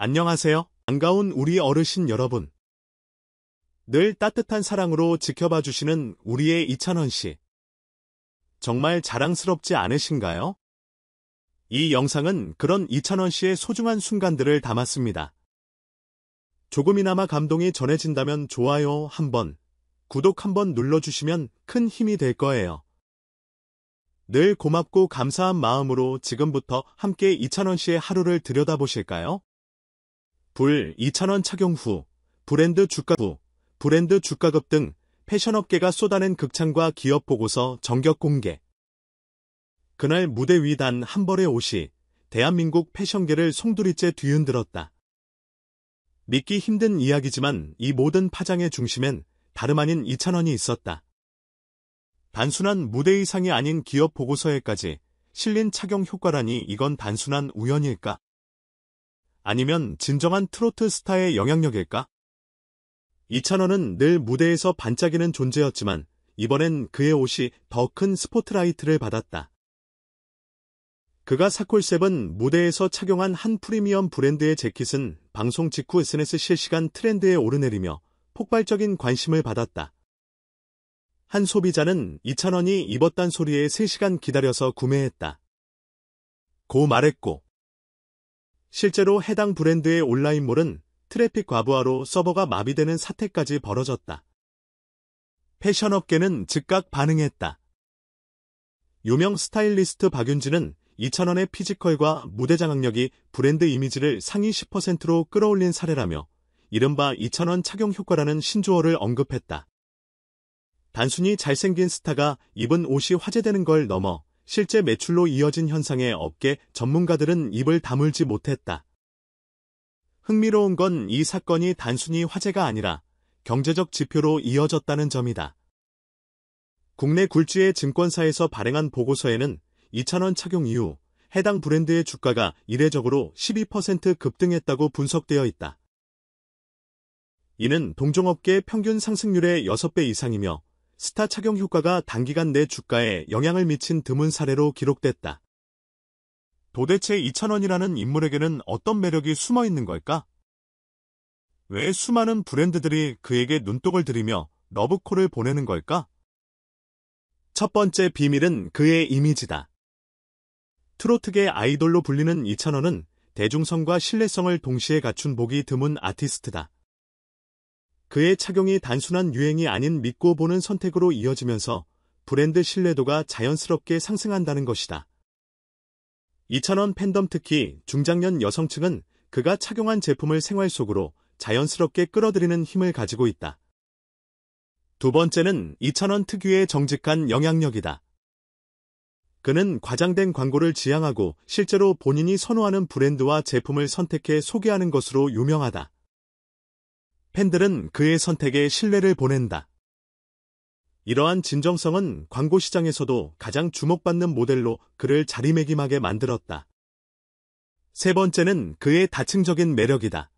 안녕하세요. 반가운 우리 어르신 여러분. 늘 따뜻한 사랑으로 지켜봐 주시는 우리의 이찬원 씨. 정말 자랑스럽지 않으신가요? 이 영상은 그런 이찬원 씨의 소중한 순간들을 담았습니다. 조금이나마 감동이 전해진다면 좋아요 한번, 구독 한번 눌러주시면 큰 힘이 될 거예요. 늘 고맙고 감사한 마음으로 지금부터 함께 이찬원 씨의 하루를 들여다보실까요? 2,000원 착용 후, 브랜드 주가급 등 패션업계가 쏟아낸 극찬과 기업 보고서 전격 공개. 그날 무대 위 단 한 벌의 옷이 대한민국 패션계를 송두리째 뒤흔들었다. 믿기 힘든 이야기지만 이 모든 파장의 중심엔 다름 아닌 이찬원이 있었다. 단순한 무대 의상이 아닌 기업 보고서에까지 실린 착용 효과라니 이건 단순한 우연일까? 아니면 진정한 트로트 스타의 영향력일까? 이찬원은 늘 무대에서 반짝이는 존재였지만 이번엔 그의 옷이 더 큰 스포트라이트를 받았다. 그가 사콜셉은 무대에서 착용한 한 프리미엄 브랜드의 재킷은 방송 직후 SNS 실시간 트렌드에 오르내리며 폭발적인 관심을 받았다. 한 소비자는 이찬원이 입었단 소리에 3시간 기다려서 구매했다. 고 말했고, 실제로 해당 브랜드의 온라인몰은 트래픽 과부하로 서버가 마비되는 사태까지 벌어졌다. 패션업계는 즉각 반응했다. 유명 스타일리스트 박윤진은 이찬원의 피지컬과 무대 장악력이 브랜드 이미지를 상위 10%로 끌어올린 사례라며 이른바 이찬원 착용 효과라는 신조어를 언급했다. 단순히 잘생긴 스타가 입은 옷이 화제되는 걸 넘어 실제 매출로 이어진 현상에 업계 전문가들은 입을 다물지 못했다. 흥미로운 건 이 사건이 단순히 화제가 아니라 경제적 지표로 이어졌다는 점이다. 국내 굴지의 증권사에서 발행한 보고서에는 이찬원 착용 이후 해당 브랜드의 주가가 이례적으로 12% 급등했다고 분석되어 있다. 이는 동종업계 평균 상승률의 6배 이상이며 스타 착용 효과가 단기간 내 주가에 영향을 미친 드문 사례로 기록됐다. 도대체 이찬원이라는 인물에게는 어떤 매력이 숨어 있는 걸까? 왜 수많은 브랜드들이 그에게 눈독을 들이며 러브콜을 보내는 걸까? 첫 번째 비밀은 그의 이미지다. 트로트계 아이돌로 불리는 이찬원은 대중성과 신뢰성을 동시에 갖춘 보기 드문 아티스트다. 그의 착용이 단순한 유행이 아닌 믿고 보는 선택으로 이어지면서 브랜드 신뢰도가 자연스럽게 상승한다는 것이다. 이찬원 팬덤 특히 중장년 여성층은 그가 착용한 제품을 생활 속으로 자연스럽게 끌어들이는 힘을 가지고 있다. 두 번째는 이찬원 특유의 정직한 영향력이다. 그는 과장된 광고를 지향하고 실제로 본인이 선호하는 브랜드와 제품을 선택해 소개하는 것으로 유명하다. 팬들은 그의 선택에 신뢰를 보낸다. 이러한 진정성은 광고 시장에서도 가장 주목받는 모델로 그를 자리매김하게 만들었다. 세 번째는 그의 다층적인 매력이다.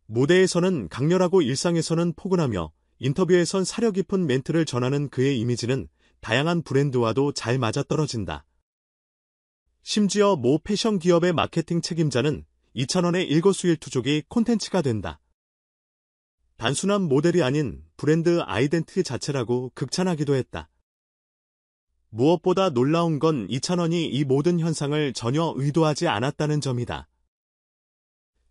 무대에서는 강렬하고 일상에서는 포근하며 인터뷰에선 사려 깊은 멘트를 전하는 그의 이미지는 다양한 브랜드와도 잘 맞아떨어진다. 심지어 모 패션 기업의 마케팅 책임자는 이찬원의 일거수일투족이 콘텐츠가 된다. 단순한 모델이 아닌 브랜드 아이덴티티 자체라고 극찬하기도 했다. 무엇보다 놀라운 건 이찬원이 이 모든 현상을 전혀 의도하지 않았다는 점이다.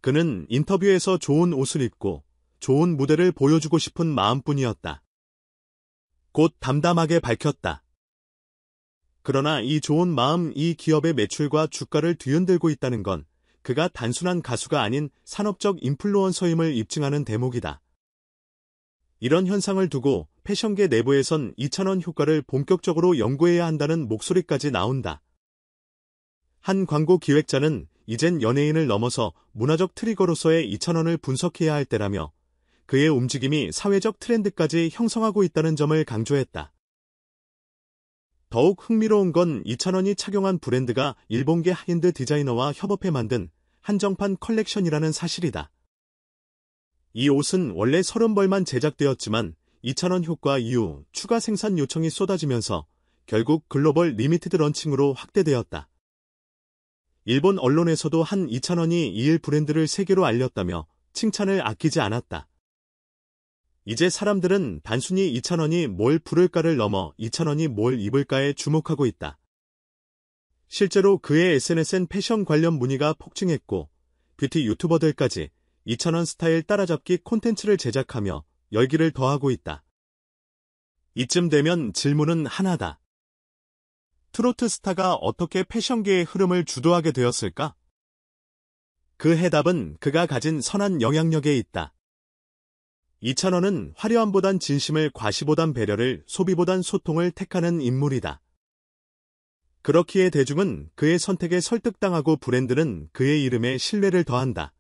그는 인터뷰에서 좋은 옷을 입고 좋은 무대를 보여주고 싶은 마음뿐이었다. 곧 담담하게 밝혔다. 그러나 이 좋은 마음, 이 기업의 매출과 주가를 뒤흔들고 있다는 건 그가 단순한 가수가 아닌 산업적 인플루언서임을 입증하는 대목이다. 이런 현상을 두고 패션계 내부에선 이찬원 효과를 본격적으로 연구해야 한다는 목소리까지 나온다. 한 광고 기획자는 이젠 연예인을 넘어서 문화적 트리거로서의 이찬원을 분석해야 할 때라며 그의 움직임이 사회적 트렌드까지 형성하고 있다는 점을 강조했다. 더욱 흥미로운 건 이찬원이 착용한 브랜드가 일본계 하인드 디자이너와 협업해 만든 한정판 컬렉션이라는 사실이다. 이 옷은 원래 30벌만 제작되었지만 이찬원 효과 이후 추가 생산 요청이 쏟아지면서 결국 글로벌 리미티드 런칭으로 확대되었다. 일본 언론에서도 한 이찬원이 이일 브랜드를 세계로 알렸다며 칭찬을 아끼지 않았다. 이제 사람들은 단순히 이찬원이 뭘 부를까를 넘어 이찬원이 뭘 입을까에 주목하고 있다. 실제로 그의 SNS엔 패션 관련 문의가 폭증했고 뷰티 유튜버들까지 이찬원 스타일 따라잡기 콘텐츠를 제작하며 열기를 더하고 있다. 이쯤 되면 질문은 하나다. 트로트 스타가 어떻게 패션계의 흐름을 주도하게 되었을까? 그 해답은 그가 가진 선한 영향력에 있다. 이찬원은 화려함보단 진심을, 과시보단 배려를, 소비보단 소통을 택하는 인물이다. 그렇기에 대중은 그의 선택에 설득당하고 브랜드는 그의 이름에 신뢰를 더한다.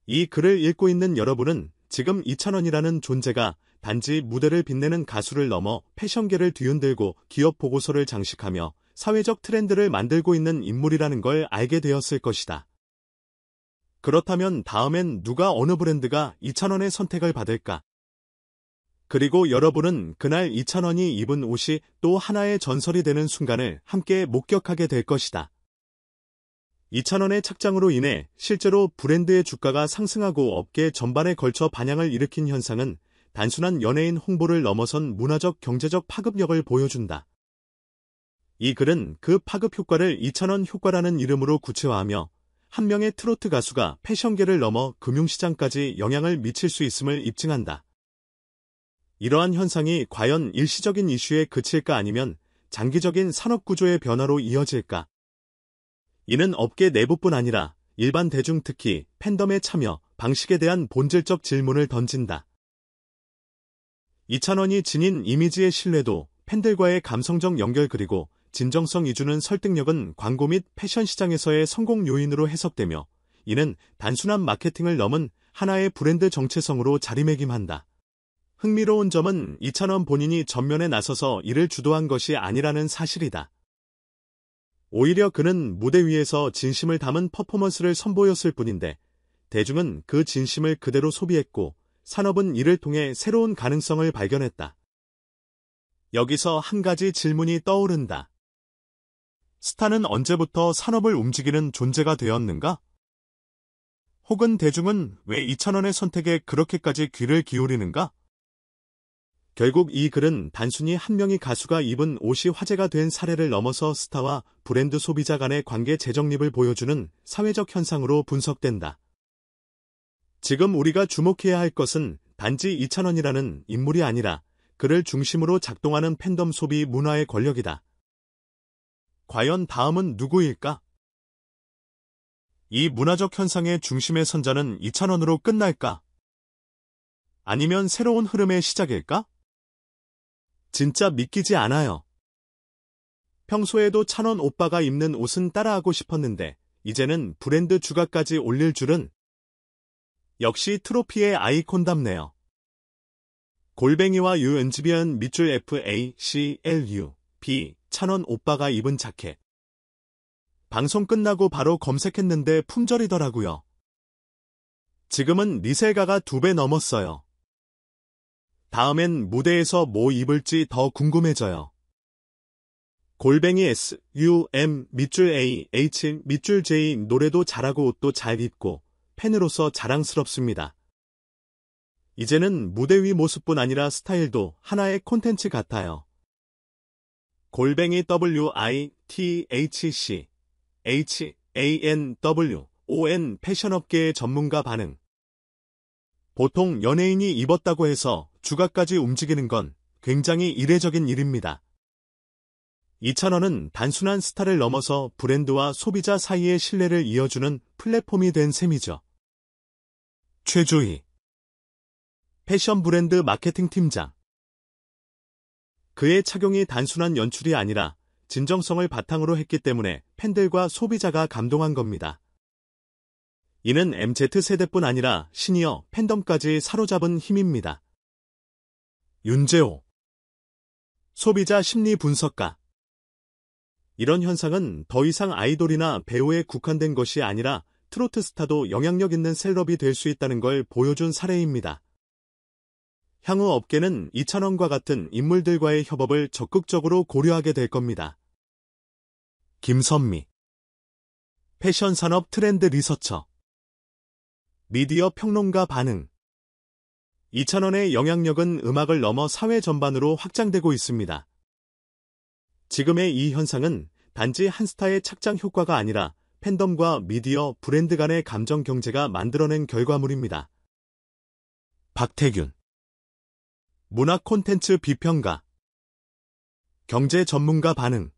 이 글을 읽고 있는 여러분은 지금 이찬원이라는 존재가 단지 무대를 빛내는 가수를 넘어 패션계를 뒤흔들고 기업 보고서를 장식하며 사회적 트렌드를 만들고 있는 인물이라는 걸 알게 되었을 것이다. 그렇다면 다음엔 누가, 어느 브랜드가 이찬원의 선택을 받을까? 그리고 여러분은 그날 이찬원이 입은 옷이 또 하나의 전설이 되는 순간을 함께 목격하게 될 것이다. 이찬원의 착장으로 인해 실제로 브랜드의 주가가 상승하고 업계 전반에 걸쳐 반향을 일으킨 현상은 단순한 연예인 홍보를 넘어선 문화적, 경제적 파급력을 보여준다. 이 글은 그 파급 효과를 이찬원 효과라는 이름으로 구체화하며 한 명의 트로트 가수가 패션계를 넘어 금융시장까지 영향을 미칠 수 있음을 입증한다. 이러한 현상이 과연 일시적인 이슈에 그칠까, 아니면 장기적인 산업구조의 변화로 이어질까? 이는 업계 내부뿐 아니라 일반 대중, 특히 팬덤의 참여 방식에 대한 본질적 질문을 던진다. 이찬원이 지닌 이미지의 신뢰도, 팬들과의 감성적 연결, 그리고 진정성 이주는 설득력은 광고 및 패션 시장에서의 성공 요인으로 해석되며, 이는 단순한 마케팅을 넘은 하나의 브랜드 정체성으로 자리매김한다. 흥미로운 점은 이찬원 본인이 전면에 나서서 이를 주도한 것이 아니라는 사실이다. 오히려 그는 무대 위에서 진심을 담은 퍼포먼스를 선보였을 뿐인데, 대중은 그 진심을 그대로 소비했고 산업은 이를 통해 새로운 가능성을 발견했다. 여기서 한 가지 질문이 떠오른다. 스타는 언제부터 산업을 움직이는 존재가 되었는가? 혹은 대중은 왜 이찬원의 선택에 그렇게까지 귀를 기울이는가? 결국 이 글은 단순히 한 명의 가수가 입은 옷이 화제가 된 사례를 넘어서 스타와 브랜드, 소비자 간의 관계 재정립을 보여주는 사회적 현상으로 분석된다. 지금 우리가 주목해야 할 것은 단지 이찬원이라는 인물이 아니라 그를 중심으로 작동하는 팬덤, 소비 문화의 권력이다. 과연 다음은 누구일까? 이 문화적 현상의 중심의 선자는 이찬원으로 끝날까? 아니면 새로운 흐름의 시작일까? 진짜 믿기지 않아요. 평소에도 찬원 오빠가 입는 옷은 따라하고 싶었는데 이제는 브랜드 주가까지 올릴 줄은. 역시 트로피의 아이콘답네요. 골뱅이와 유은지비언 밑줄 FACLU B 찬원 오빠가 입은 자켓. 방송 끝나고 바로 검색했는데 품절이더라고요. 지금은 리셀가가 2배 넘었어요. 다음엔 무대에서 뭐 입을지 더 궁금해져요. 골뱅이 SUM 밑줄 AH 밑줄 J 노래도 잘하고 옷도 잘 입고 팬으로서 자랑스럽습니다. 이제는 무대 위 모습뿐 아니라 스타일도 하나의 콘텐츠 같아요. 골뱅이 WITHC HANWON 패션업계의 전문가 반응. 보통 연예인이 입었다고 해서 주가까지 움직이는 건 굉장히 이례적인 일입니다. 이찬원은 단순한 스타를 넘어서 브랜드와 소비자 사이의 신뢰를 이어주는 플랫폼이 된 셈이죠. 최주희 패션 브랜드 마케팅 팀장. 그의 착용이 단순한 연출이 아니라 진정성을 바탕으로 했기 때문에 팬들과 소비자가 감동한 겁니다. 이는 MZ세대뿐 아니라 시니어 팬덤까지 사로잡은 힘입니다. 윤재호 소비자 심리 분석가. 이런 현상은 더 이상 아이돌이나 배우에 국한된 것이 아니라 트로트 스타도 영향력 있는 셀럽이 될 수 있다는 걸 보여준 사례입니다. 향후 업계는 이찬원과 같은 인물들과의 협업을 적극적으로 고려하게 될 겁니다. 김선미 패션 산업 트렌드 리서처. 미디어 평론가 반응. 2,000원의 영향력은 음악을 넘어 사회 전반으로 확장되고 있습니다. 지금의 이 현상은 단지 한 스타의 착장 효과가 아니라 팬덤과 미디어, 브랜드 간의 감정 경제가 만들어낸 결과물입니다. 박태균. 문화 콘텐츠 비평가. 경제 전문가 반응.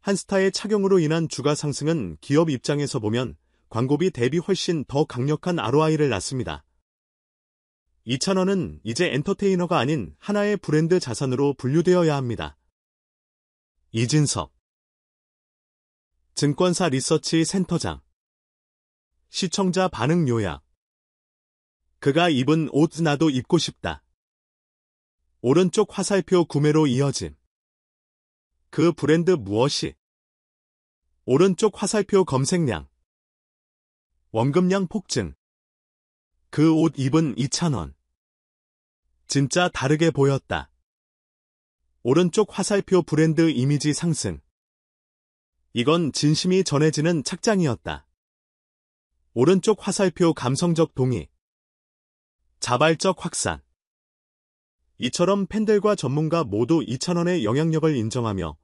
한 스타의 착용으로 인한 주가 상승은 기업 입장에서 보면 광고비 대비 훨씬 더 강력한 ROI를 낳습니다. 2,000원은 이제 엔터테이너가 아닌 하나의 브랜드 자산으로 분류되어야 합니다. 이진석. 증권사 리서치 센터장. 시청자 반응 요약. 그가 입은 옷 나도 입고 싶다. 오른쪽 화살표 구매로 이어짐. 그 브랜드 무엇이? 오른쪽 화살표 검색량. 원금량 폭증. 그 옷 입은 2,000원. 진짜 다르게 보였다. 오른쪽 화살표 브랜드 이미지 상승. 이건 진심이 전해지는 착장이었다. 오른쪽 화살표 감성적 동의. 자발적 확산. 이처럼 팬들과 전문가 모두 2,000원의 영향력을 인정하며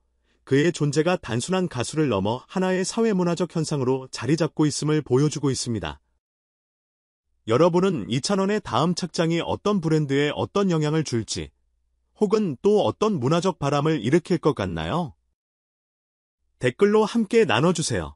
그의 존재가 단순한 가수를 넘어 하나의 사회문화적 현상으로 자리 잡고 있음을 보여주고 있습니다. 여러분은 2,000원의 다음 착장이 어떤 브랜드에 어떤 영향을 줄지, 혹은 또 어떤 문화적 바람을 일으킬 것 같나요? 댓글로 함께 나눠주세요.